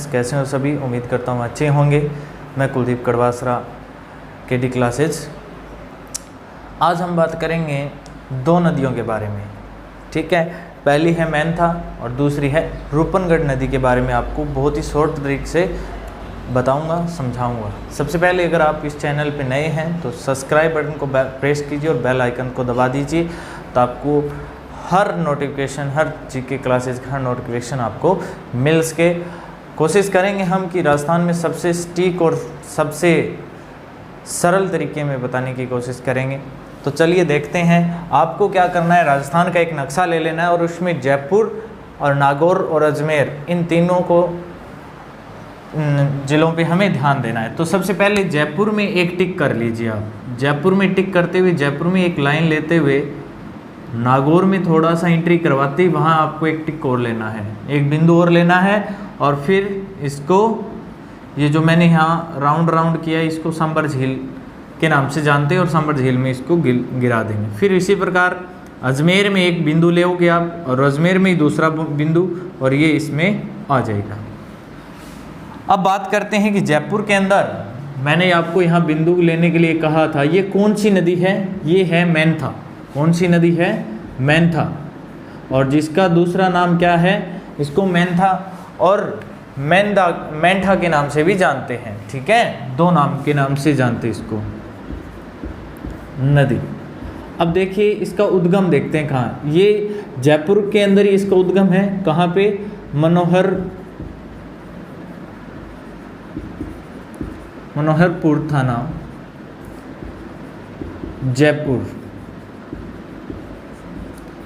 कैसे हो सभी? उम्मीद करता हूँ अच्छे होंगे। मैं कुलदीप कड़वासरा, केडी क्लासेज। आज हम बात करेंगे दो नदियों के बारे में, ठीक है। पहली है मैनथा और दूसरी है रूपनगढ़ नदी के बारे में आपको बहुत ही शॉर्ट तरीके से बताऊंगा, समझाऊंगा। सबसे पहले अगर आप इस चैनल पे नए हैं तो सब्सक्राइब बटन को प्रेस कीजिए और बेल आइकन को दबा दीजिए, तो आपको हर नोटिफिकेशन, हर जीके क्लासेस का हर नोटिफिकेशन आपको मिल सके। कोशिश करेंगे हम कि राजस्थान में सबसे सटीक और सबसे सरल तरीके में बताने की कोशिश करेंगे। तो चलिए देखते हैं। आपको क्या करना है, राजस्थान का एक नक्शा ले लेना है और उसमें जयपुर और नागौर और अजमेर, इन तीनों को जिलों पे हमें ध्यान देना है। तो सबसे पहले जयपुर में एक टिक कर लीजिए आप। जयपुर में टिक करते हुए, जयपुर में एक लाइन लेते हुए नागौर में थोड़ा सा एंट्री करवाते ही वहाँ आपको एक टिक और लेना है, एक बिंदु और लेना है। और फिर इसको, ये जो मैंने यहाँ राउंड किया है, इसको सांबर झील के नाम से जानते हैं और सांबर झील में इसको गिरा देंगे। फिर इसी प्रकार अजमेर में एक बिंदु लेओगे आप और अजमेर में ही दूसरा बिंदु, और ये इसमें आ जाएगा। अब बात करते हैं कि जयपुर के अंदर मैंने आपको यहाँ बिंदु लेने के लिए कहा था, ये कौन सी नदी है? ये है मैनथा। कौन सी नदी है? मैनथा। और जिसका दूसरा नाम क्या है? इसको मैनथा और मैंठा के नाम से भी जानते हैं, ठीक है। दो नाम के नाम से जानते इसको, नदी। अब देखिए इसका उद्गम देखते हैं कहाँ। ये जयपुर के अंदर ही इसका उद्गम है। कहाँ पे? मनोहरपुर थाना, जयपुर,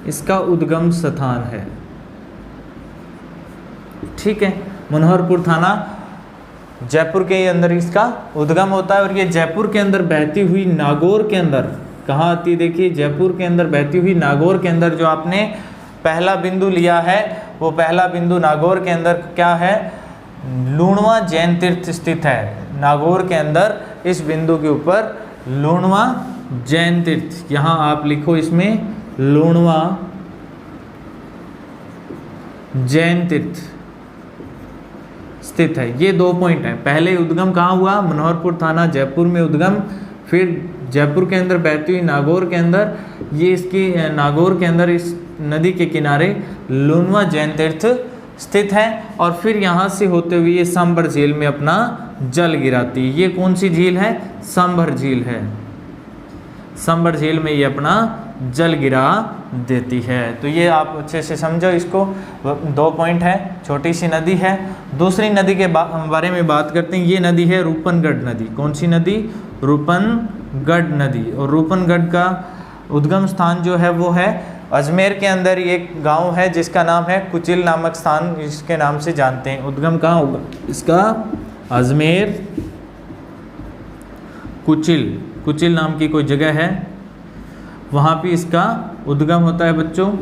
इसका उद्गम स्थान है, ठीक है। मनोहरपुर थाना जयपुर के अंदर इसका उद्गम होता है। और ये जयपुर के अंदर बहती हुई नागौर के अंदर कहाँ आती है? देखिए जयपुर के अंदर बहती हुई नागौर के अंदर जो आपने पहला बिंदु लिया है, वो पहला बिंदु नागौर के अंदर क्या है? लूणवा जैन तीर्थ स्थित है। नागौर के अंदर इस बिंदु के ऊपर लूणवा जैन तीर्थ, यहाँ आप लिखो इसमें लूणवा जैन तीर्थ स्थित है। ये 2 पॉइंट है। पहले उद्गम कहाँ हुआ? मनोहरपुर थाना जयपुर में उद्गम। फिर जयपुर के अंदर बहती हुई नागौर के अंदर, ये इसकी नागौर के अंदर इस नदी के किनारे लूणवा जैन तीर्थ स्थित है। और फिर यहाँ से होते हुए ये सांबर झील में अपना जल गिराती है। ये कौन सी झील है? सांबर झील है। सांबर झील में ये अपना जल गिरा देती है। तो ये आप अच्छे से समझो इसको। 2 पॉइंट है, छोटी सी नदी है। दूसरी नदी के बारे में बात करते हैं। ये नदी है रूपनगढ़ नदी। कौन सी नदी? रूपनगढ़ नदी। और रूपनगढ़ का उद्गम स्थान जो है वो है अजमेर के अंदर। एक गांव है जिसका नाम है कुचिल नामक स्थान, इसके नाम से जानते हैं। उद्गम कहाँ होगा इसका? अजमेर, कुचिल नाम की कोई जगह है, वहाँ पे इसका उद्गम होता है बच्चों।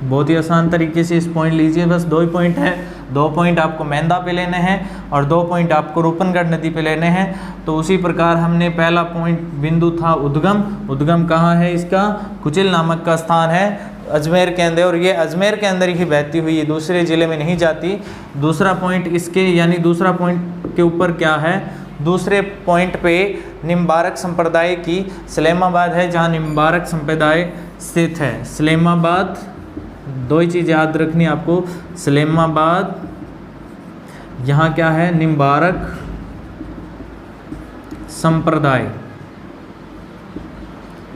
बहुत ही आसान तरीके से इस पॉइंट लीजिए। बस 2 पॉइंट है। 2 पॉइंट आपको मैंदा पे लेने हैं और 2 पॉइंट आपको रूपनगढ़ नदी पे लेने हैं। तो उसी प्रकार हमने पहला पॉइंट बिंदु था उद्गम कहाँ है इसका? कुचिल नामक का स्थान है अजमेर के अंदर। और ये अजमेर के अंदर ही बहती हुई, ये दूसरे ज़िले में नहीं जाती। दूसरा पॉइंट इसके, यानी दूसरा पॉइंट के ऊपर क्या है? दूसरे पॉइंट पे निम्बारक संप्रदाय की सलेमाबाद है, जहाँ निम्बारक संप्रदाय स्थित है। सलेमाबाद, 2 ही चीज़ याद रखनी आपको। सलेमाबाद, यहाँ क्या है? निम्बारक संप्रदाय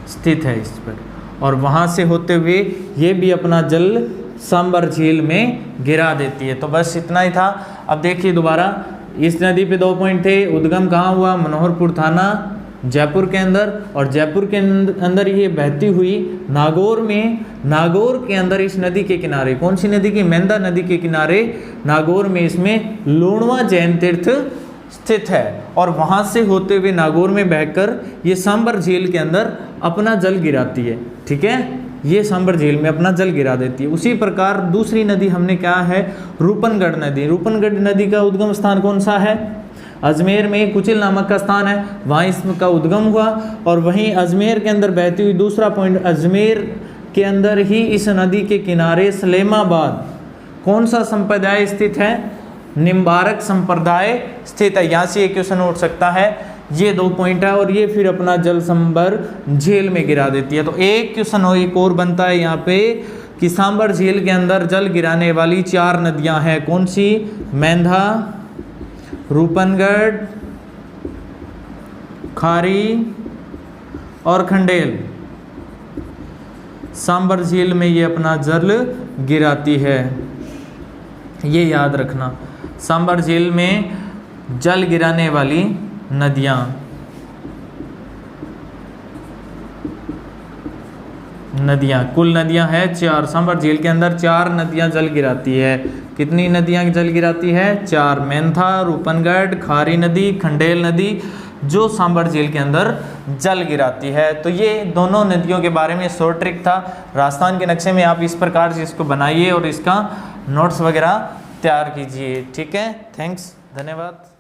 स्थित है इस पर। और वहाँ से होते हुए ये भी अपना जल सांबर झील में गिरा देती है। तो बस इतना ही था। अब देखिए दोबारा, इस नदी पे 2 पॉइंट थे। उद्गम कहाँ हुआ? मनोहरपुर थाना जयपुर के अंदर। और जयपुर के अंदर ये बहती हुई नागौर में, नागौर के अंदर इस नदी के किनारे, कौन सी नदी की? मैंदा नदी के किनारे नागौर में इसमें लूणवा जैन तीर्थ स्थित है। और वहाँ से होते हुए नागौर में बहकर ये सांबर झील के अंदर अपना जल गिराती है, ठीक है। ये सांबर झील में अपना जल गिरा देती है। उसी प्रकार दूसरी नदी हमने क्या है? रूपनगढ़ नदी। रूपनगढ़ नदी का उद्गम स्थान कौन सा है? अजमेर में कुचिल नामक का स्थान है, वहाँ इसका उद्गम हुआ। और वहीं अजमेर के अंदर बहती हुई दूसरा पॉइंट, अजमेर के अंदर ही इस नदी के किनारे सलेमाबाद, कौन सा संप्रदाय स्थित है? निम्बारक संप्रदाय स्थित है। यहाँ से ये क्वेश्चन उठ सकता है। ये 2 पॉइंट है और ये फिर अपना जल संबर झील में गिरा देती है। तो एक क्वेश्चन हो एक और बनता है यहाँ पे कि सांबर झील के अंदर जल गिराने वाली 4 नदियां हैं, कौन सी? मेंधा, रूपनगढ़, खारी और खंडेल। सांबर झील में ये अपना जल गिराती है, ये याद रखना। सांबर झील में जल गिराने वाली नदियां, कुल नदियां हैं 4। सांबर झील के अंदर 4 नदियां जल गिराती है। कितनी नदियां जल गिराती है? 4। मेंथा, रूपनगढ़, खारी नदी, खंडेल नदी जो सांबर झील के अंदर जल गिराती है। तो ये दोनों नदियों के बारे में शॉर्ट ट्रिक था। राजस्थान के नक्शे में आप इस प्रकार से इसको बनाइए और इसका नोट्स वगैरह तैयार कीजिए। ठीक है, थैंक्स, धन्यवाद।